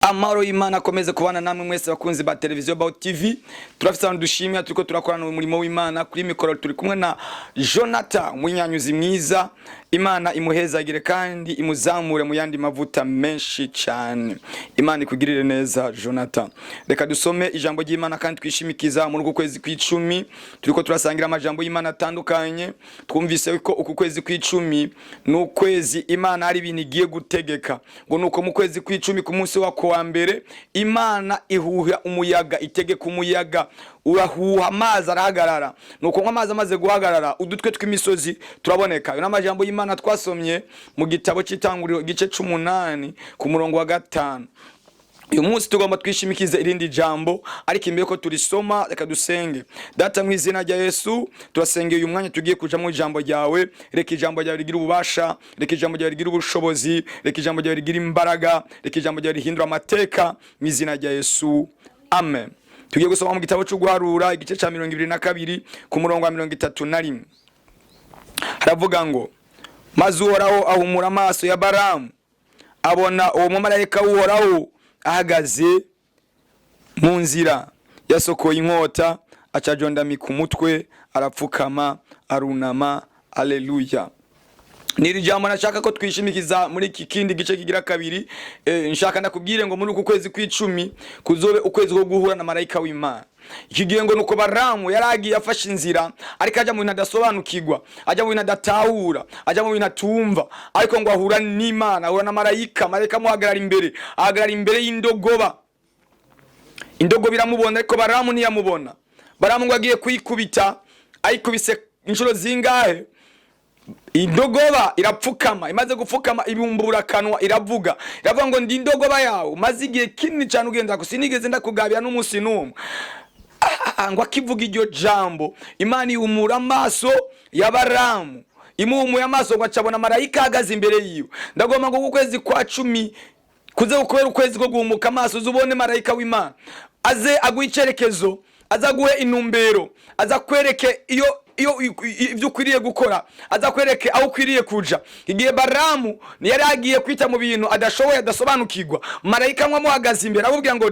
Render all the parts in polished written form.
Amaro y'Imana akomeze kubana namwe mwese bakunzi ba televiziyo Baho TV. Turafite abantu dushimira turiko turakorana umurimo w'Imana. Kuri mikoro turi kumwe na Jonathan umunyanyuzi mwiza. Imana imuhezagire kandi imuzamure mu yandi mavuta menshi cyane. Imana ikugirire neza Jonathan. Reka dusome ijambo ry'Imana kandi twishimikiza muri uku kwezi kw'icumi. Turiko turasangira amajambo y'Imana atandukanye. Twumvise ko uku kwezi kw'icumi n'ukwezi Imana ari ibintu igiye gutegeka. Ngo nuko mu kwezi kw'icumi ku munsi wa wa mbere Imana ihuha umuyaga, itegeka umuyaga urahuha, amazi arahagarara. Nuko amazi amaze guhagarara udutwe tw'imisozi turaboneka. Yo n'amajambo y'Imana twasomye mu gitabo cy'Itanguriro igice 8 ku murongo wa 5. Uyu munsi tugomba twishimikize irindi jambo, ariko imbere ko turisoma reka dusenge. Data mu izina rya Yesu turasengeye uyu mwanya tugiye kuja mu ijambo ryawe. Reka ijambo ryawe rigira ububasha, reka ijambo ryawe rigira ubushobozi, reka ijambo ryawe rigira imbaraga, reka ijambo ryawe rihindura amateka mu izina rya Yesu. Amen. Tugiye gusoma mu gitabo cyo guharura igice cya 22 ku murongo wa 31. Haravuga ngo maze Uhoraho ahumura amaso ya Balamu, abona uwo mumarayika w'Uhoraho ahagaze mu nzira, yasokoye inkota, acajondamika umutwe, arapfukama, arunama. Haleluya. Niri jambo nashaka ko twishimikiza muri iki kindi gice kigira kabiri. Nshaka ndakubwire ngo muri uku kwezi kw'icumi kuzobe ukwezi ko guhura na marayika w'Imana. Ikigiye ngo nuko Balamu yaragiye afashe inzira, ariko aja mu bintu adasobanukirwa, aja mu bintu adatahura, aja mu bintu atumva, ariko ngo ahura n'Imana, ahura na marayika. Marayika muhagarara imbere, ahagarara imbere y'indogoba. Indogoba iramubona ariko Balamu ntiyamubona. Balamu ngo agiye kuyikubita, ayikubise inshuro zingahe, indogoba irapfukama. Imaze gupfukama ibumbura kanwa, iravuga ngo ndi indogoba yawe maze igihe kinini cyane ugenda ko sinigeze ndakugabira n'umunsi n'umwe. Ngo akivuga iryo jambo, Imana ihumura amaso ya Balamu, imuhumuye amaso ngo acabona marayika ahagaze imbere yiwe. Ndagomba ngo ukwezi kwa 10 kuze ukubera ukwezi ko guhumuka amaso, uzubone marayika w'Imana aze aguha icyerekezo, aza guhe intumbero, aza kwereke iyo ibyo ukwiriye gukora, aza kwereke aho ukwiriye kuja. Igihe Balamu yari agiye kwita mu bintu adashoboye, adasobanukirwa, marayika amuhagaze imbere abubwira ngo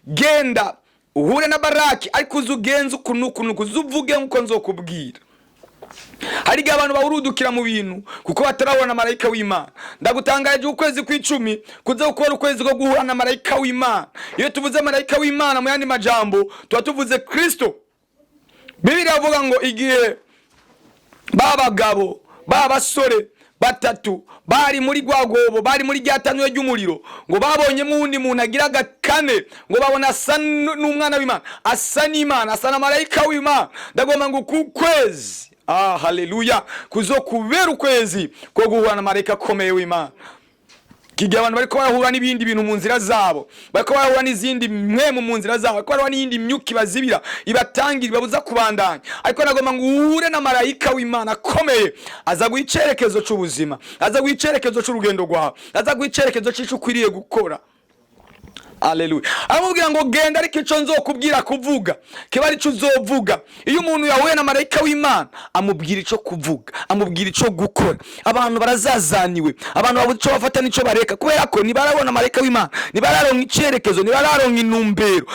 genda uhure na Baraki, ariko uzugenza ukunukunuku, uzuvuge nkuko nzokubwira. Hari abantu bawurudukira mu bintu kuko batarabona marayika w'Imana. Ndagutangaje ukwezi kw'icumi kuze ukora ukwezi ko guhura na marayika w'Imana. Iyo tuvuze marayika w'Imana mu yandi majambo tuba tuvuze Kristo. Bibiliya ivuga ngo igihe babagabo babasore batatu bari muri gwagobo, bari muri ryatanwe ry'umuriro, ngo babonye mu wundi muntu agira gakane, ngo babona asa n'umwana w'Imana, asa n'Imana, asa na marayika w'Imana. Ndagomba ngo kukwezi haleluya kuzokubera ukwezi ko guhura na marayika akomeye w'Imana. Kigiye abantu bariko barahura n'ibindi bintu mu nzira zabo, bariko barahura n'izindi mwemu mu nzira zabo, bariko barahura n'indi myuki bazibira ibatangira babuza kubandanya. Ariko nagomba ngo uhure na marayika w'Imana akomeye, aza guicerekezo c'ubuzima, aza guicerekezo c'urugendo rwawe, aza guicerekezo c'ico ukwiriye gukora. Haleluya. Amubwira ngo genda, ariko ico nzokubwira kuvuga kiba ari cyo uzovuga. Iyo umuntu yahuye na marayika w'Imana amubwira ico kuvuga, amubwira ico gukora, abantu barazazaniwe, abantu babuze ico bafata n'ico bareka, kubera ko nibarabona marayika w'Imana, nibararonka icerekezo, nibararonka intumbero,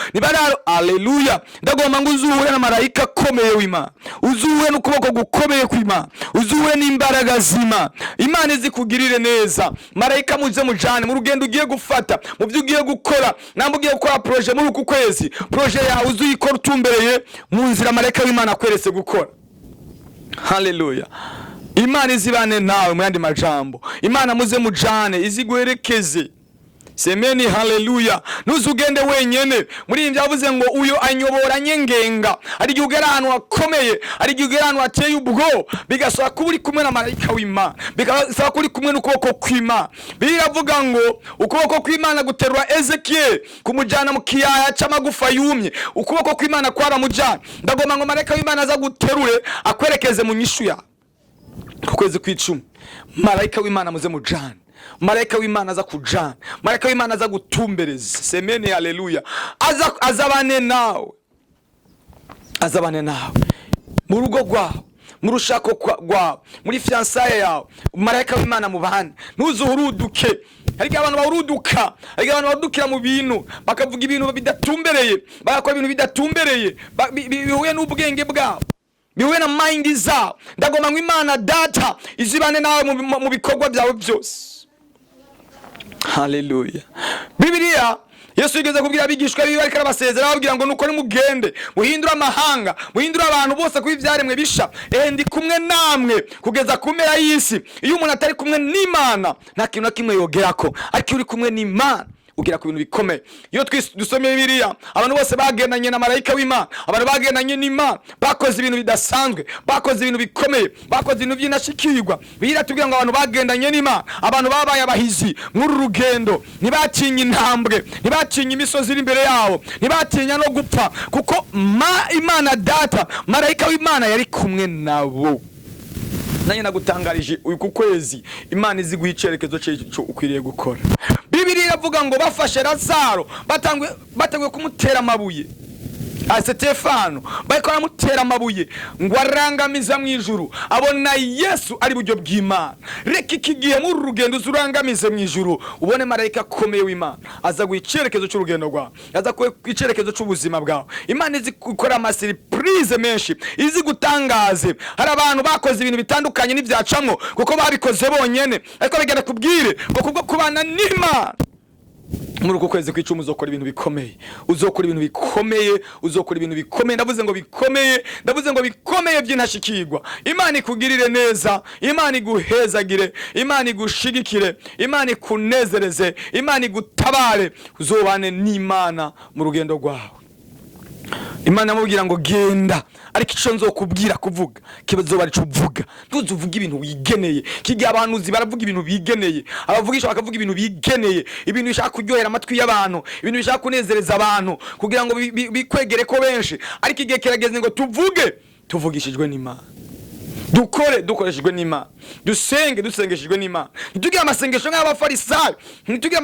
haleluya. Ndagomba ngo uzuhure na marayika akomeye w'Imana, uzuhure n'ukuboko gukomeye kw'Imana, uzuhure n'imbaraga z'Imana. Imana izikugirire neza. Marayika muze mujane mu rugendo ugiye gufata, mu byo ugiye gukora. Namwe ugiye gukora projet muri uku kwezi, projet yawe uzuyikora utumbereye mu nzira marayika w'Imana akweretse gukora. Haleluya. Imana izibane nawe mu yandi majambo, Imana muze mujane iziguherekeze. Semeni haleluya. Nuzugende wenyene. Muri imvya yavuze ngo uyo anyoboranye ngenga. Ari gihe ugera ahantu hakomeye, ari gihe ugera ahantu hateye ubwo, bigasaba kuba uri kumwe na marayika w'Imana, bigasaba kuba uri kumwe n'ukuboko kw'Imana. Biravuga ngo ukuboko kw'Imana guterura Ezekiel kumujana mu kiyaya c'amagufa yumye, ukuboko kw'Imana kwaramujana. Ndagomba ngo marayika w'Imana aza guterure akwerekeze mu nyishu ya ukwezi kw'icumi. Marayika w'Imana muze mujana, marayika w'Imana aza kujana, marayika w'Imana aza gutumbereza. Semeni haleluya. Azabane nawe, azabane nawe mu rugo rwawe, mu rushako rwawe, muri fiançaye yawe. Marayika w'Imana mubane, ntuzuhuruduke hari abantu bawuruduka, hari abantu bawudukira mu bintu bakavuga ibintu bidatumbereye, bagakora ibintu bidatumbereye bihuye n'ubwenge bwabo, bihuye na mind zabo. Ndagomba ngo Imana Data izibane nawe mu bikorwa byawe byose. Haleluya. Bibiliya Yesu yigeze kubwira abigishwa biwe ariko arabasezera ababwira ngo nuko nimugende muhindura amahanga, muhindura abantu bose kuba ivyaremwe bisha, ndi kumwe namwe kugeza ku mpera y'isi. Iyo umuntu atari kumwe n'Imana nta kintu na kimwe yogerako, ariko uri kumwe n'Imana ugera ku bintu bikomeye. Iyo dusomye Bibiliya abantu bose bagendanye na marayika w'Imana, abantu bagendanye n'Imana bakoze ibintu bidasanzwe, bakoze ibintu bikomeye, bakoze ibintu by'inashikirwa. Bibiliya tubwira ngo abantu bagendanye n'Imana, abantu babaye abahizi muri rugendo, ntibatinye intambwe, ntibatinye imisozi iri imbere yabo, ntibatinya no gupfa, kuko Imana Data, marayika w'Imana yari kumwe nabo. Nanye nagutangarije uyu ku kwezi Imana izi guha icerekezo cyo ukwiriye gukora. Bibiliya iravuga ngo bafashe Lazaro batangwe kumutera amabuye. Stefano bariko baramutera amabuye ngo arangamiza mu ijuru, abona Yesu ari buryo bw'Imana. Reka iki gihe muri rugendo uzurangamize mu ijuru, ubone marayika akomeye w'Imana aza guha icerekezo cy'urugendo rwawe, aza guha icerekezo cy'ubuzima bwawe. Imana izi gukora amasiripurize menshi, izi gutangaze. Hari abantu bakoze ibintu bitandukanye n'ivyacamwo kuko babikoze bonyene, ariko bagenda kubwire ngo kubwo kubana n'Imana muri uko kwezi kw'icumi uzokora ibintu bikomeye, uzokora ibintu bikomeye, uzokora ibintu bikomeye. Ndavuze ngo bikomeye, ndavuze ngo bikomeye by'intashikirwa. Imana ikugirire neza, Imana iguhezagire, Imana igushigikire, Imana ikunezereze, Imana igutabare, uzobane n'Imana mu rugendo rwawe. Imana amubwira ngo genda, ariko ico nzokubwira kuvuga kibazo bari cuvuga, ntuzuvuga ibintu wigeneye. Kigiye abanuzi baravuga ibintu bigeneye, abavugisha bakavuga ibintu bigeneye, ibintu bishaka kuryohera amatwi y'abantu, ibintu bishaka kunezereza abantu kugira ngo bikwegere ko benshi. Ariko igihe kirageze ngo tuvuge tuvugishijwe n'Imana, dukore dukoreshejwe n'Imana, dusenge dusengeshejwe n'Imana. Ntitugire amasengesho nk'abafarisayo, ntitugire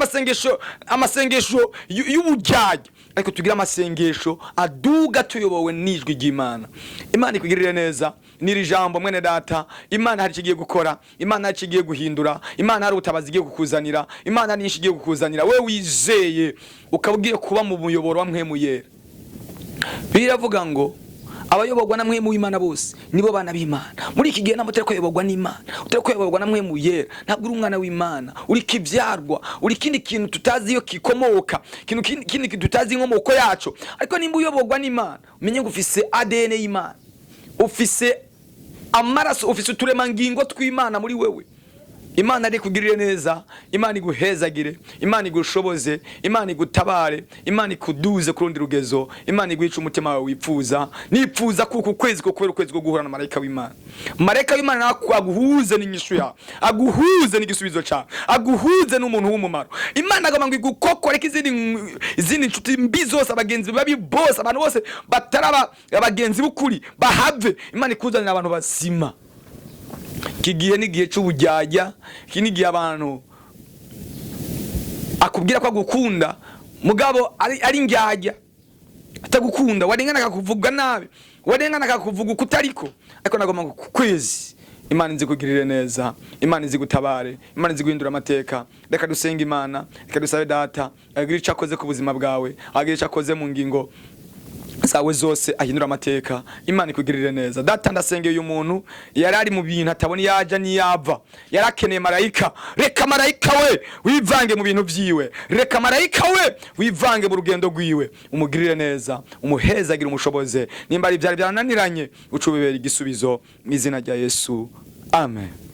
amasengesho y'ubujyaji, ariko tugira amasengesho aduga tuyobowe n'ijwi ry'Imana. Imana ikugirire neza. Niri jambo mwene data, Imana hari kigiye gukora, Imana hari kigiye guhindura, Imana hari ubutabazi igiye kukuzanira, Imana ni igiye kukuzanira. We wizeye ukabwiye kuba mu muyoboro wa mpwemu yera. Biravuga ngo abayoborwa na mpwemu w'Imana bose nibo bana b'Imana. Muri iki gihe namutera kuyoborwa n'Imana, utera kuyoborwa na mpwemu yera, ntabwo uri umwana w'Imana, uri kivyarwa, uri kindi kintu tutazi yo kikomoka, kindi kintu tutazi inkomoko yacu. Ariko nimba uyoborwa n'Imana, umenye ngo ufise ADN y'Imana, ufise amaraso, ufise uturemangingo tw'Imana muri wewe. Imana ari kugirire neza, Imana iguhezagire, Imana igushoboze, Imana igutabare, Imana ikuduze kurundi rugezo, Imana iguhica umutima wawe wipfuza. Nipfuza kuko kwezi ko kubera ukwezi ko guhura na marayika w'Imana. Marayika w'Imana aguhuze n'inyishu yawe, aguhuze n'igisubizo cyawe, aguhuze n'umuntu w'umumaro. Imana agomba ngo igukokore izindi nshuti mbi zose, abagenzi babi bose, abantu bose bataraba abagenzi b'ukuri bahave. Imana ikuzanira abantu basima. Kigihe nigihe cy'ubujyajya, kinigiye abantu akubwira ko agukunda mugabo ari njyajya, atagukunda, warengana akakuvuga nabi, warengana akakuvuga kutariko. Ariko nagomba ku kwezi Imana nzi kugirire neza, Imana nzi gutabare, Imana nzi guhindura amateka. Reka dusenga Imana, reka dusabe Data agira icyo akoze ku buzima bwawe, agira icyo akoze mu ngingo zawe zose, ahindura amateka. Imana ikugirire neza. Data ndasengeye uyu muntu yarari mu bintu atabona yaja niyava, yarakeneye marayika. Reka marayika we wivange mu bintu vyiwe, reka marayika we wivange mu rugendo rwiwe, umugirire neza, umuhezagira, umushoboze. Nimba ari byari byananiranye ucubibera igisubizo mu izina rya Yesu, amen.